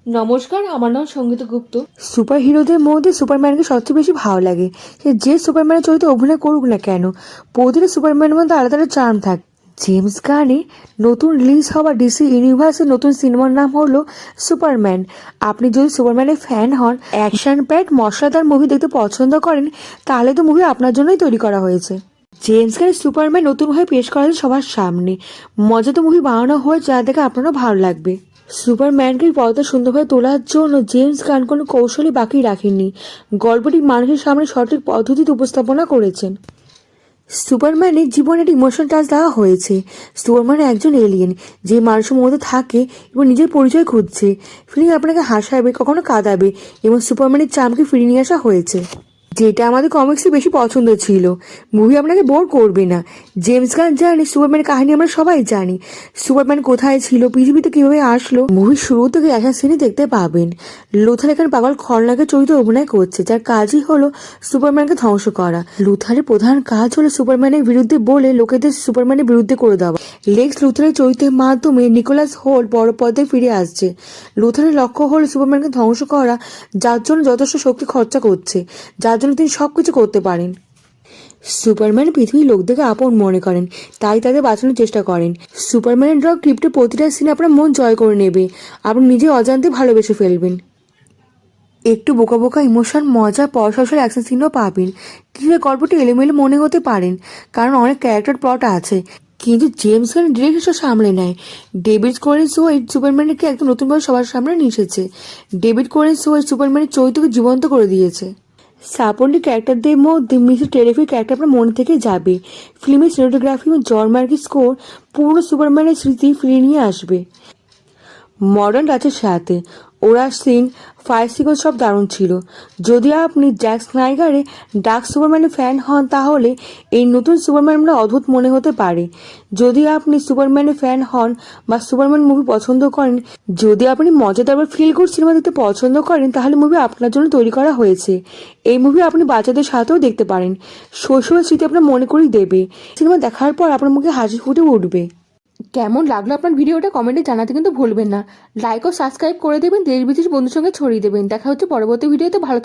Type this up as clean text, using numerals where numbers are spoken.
নমস্কার, আমার নাম সঙ্গীতা গুপ্ত। সুপার হিরোদের মধ্যে সুপারম্যানকে সবচেয়ে বেশি ভালো লাগে। সে যে সুপারম্যানের চরিত্রে অভিনয় করুক না কেন, প্রতিটা সুপারম্যানের মধ্যে আলাদা আলাদা চার্ম থাকে। জেমস গানে নতুন রিলিজ হওয়া ডিসি ইউনিভার্সের নতুন সিনেমার নাম হলো সুপারম্যান। আপনি যদি সুপারম্যানের ফ্যান হন, অ্যাকশন প্যাক মশলাদার মুভি দেখতে পছন্দ করেন, তাহলে তো মুভি আপনার জন্যই তৈরি করা হয়েছে। জেমস গানের সুপারম্যান নতুনভাবে পেশ করা হয়েছে সবার সামনে। মজা তো মুভি বানানো হয়েছে, যা দেখে আপনারও ভালো লাগবে। সুপারম্যানকে পর্দা সুন্দরভাবে তোলার জন্য জেমস গান কোনো কৌশলই বাকি রাখেননি। গল্পটি মানুষের সামনে সঠিক পদ্ধতিতে উপস্থাপনা করেছেন। সুপারম্যানের জীবনে একটা ইমোশন টাচ দেওয়া হয়েছে। সুপারম্যান একজন এলিয়েন যে মানুষের মধ্যে থাকে এবং নিজের পরিচয় খুঁজছে। ফিলিং আপনাকে হাসাবে, কখনো কাঁদাবে, এবং সুপারম্যানের চামকে ফিরিয়ে নিয়ে আসা হয়েছে, যেটা আমাদের কমিক্সে বেশি পছন্দ ছিল। মুভি আপনাকে বোর করবে না। জেমস গান জানে সুপারম্যানের কাহিনী আমরা সবাই জানি। সুপারম্যান কোথায় ছিল, পৃথিবীতে কিভাবে আসলো, মুভির শুরু থেকে অ্যাকশন সিনে দেখতে পাবেন। লুথার এখানে পাগল খলনায়কের চরিত্রে অভিনয় করছে, যার কাজই হলো সুপারম্যানকে ধ্বংস করা। লুথারের প্রধান কাজ হলো সুপারম্যানের বিরুদ্ধে বলে লোকেদের সুপারম্যানের বিরুদ্ধে করে দেওয়া। লেক্স লুথারের চরিত্রের মাধ্যমে নিকোলাস হোল্ট বড় পর্দায় ফিরে আসছে। লুথারের লক্ষ্য হলো সুপারম্যানকে ধ্বংস করা, যার জন্য যথেষ্ট শক্তি খরচা করছে, যার জন্য তিনি সবকিছু করতে পারেন। সুপারম্যান পৃথিবীর লোকদেরকে আপন মনে করেন, তাই তাদের বাঁচানোর চেষ্টা করেন। সুপারম্যানের ড্রগ ক্রিপ্টে প্রতিটা সিনে আপনার মন জয় করে নেবে। আপনি নিজে অজান্তে ভালোবেসে ফেলবেন। একটু বোকা বোকা ইমোশন, মজা, পরশাসের অ্যাকশন সিনও পাবেন। কিছু গল্পটি এলোমেলো মনে হতে পারেন, কারণ অনেক ক্যারেক্টার প্লট আছে, কিন্তু জেমস গান ডিরেক্টর সামলে নেয়। ডেভিড কোরেন্স হোয়াইট সুপারম্যানকে একদম নতুনভাবে সবার সামনে নিয়ে এসেছে। ডেভিড কোরেন্স হোয়াইট সুপারম্যানের চরিত্রকে জীবন্ত করে দিয়েছে। সাপোর্টিং ক্যারেক্টারদের মধ্যে মিসেস টেরিফিক ক্যারেক্টার আপনার মনে থেকে যাবে। ফিল্মের সিনেমাটোগ্রাফি এবং জন মার্কির স্কোর পুরো সুপারম্যানের স্মৃতি ফিরিয়ে নিয়ে আসবে। মডার্ন টাচের সাথে ওরা সিন, ফায়ার সিকোয়েন্স সব দারুণ ছিল। যদি আপনি জ্যাক স্নাইগারের ডার্ক সুপারম্যানের ফ্যান হন, তাহলে এই নতুন সুপারম্যানরা অদ্ভুত মনে হতে পারে। যদি আপনি সুপারম্যানের ফ্যান হন বা সুপারম্যান মুভি পছন্দ করেন, যদি আপনি মজাদার বা ফিল গুড সিনেমা দেখতে পছন্দ করেন, তাহলে মুভি আপনার জন্য তৈরি করা হয়েছে। এই মুভি আপনি বাচ্চাদের সাথেও দেখতে পারেন। শৈশবের স্মৃতি আপনার মনে করিয়ে দেবে। সিনেমা দেখার পর আপনার মুখে হাসি ফুটে উঠবে। কেমন লাগলো আপনার ভিডিওটা কমেন্টে জানাতে কিন্তু ভুলবেন না। লাইক ও সাবস্ক্রাইব করে দেবেন, দেশ বিদেশ বন্ধুর সঙ্গে ছড়িয়ে দেবেন। দেখা হচ্ছে পরবর্তী ভিডিওতে। ভালো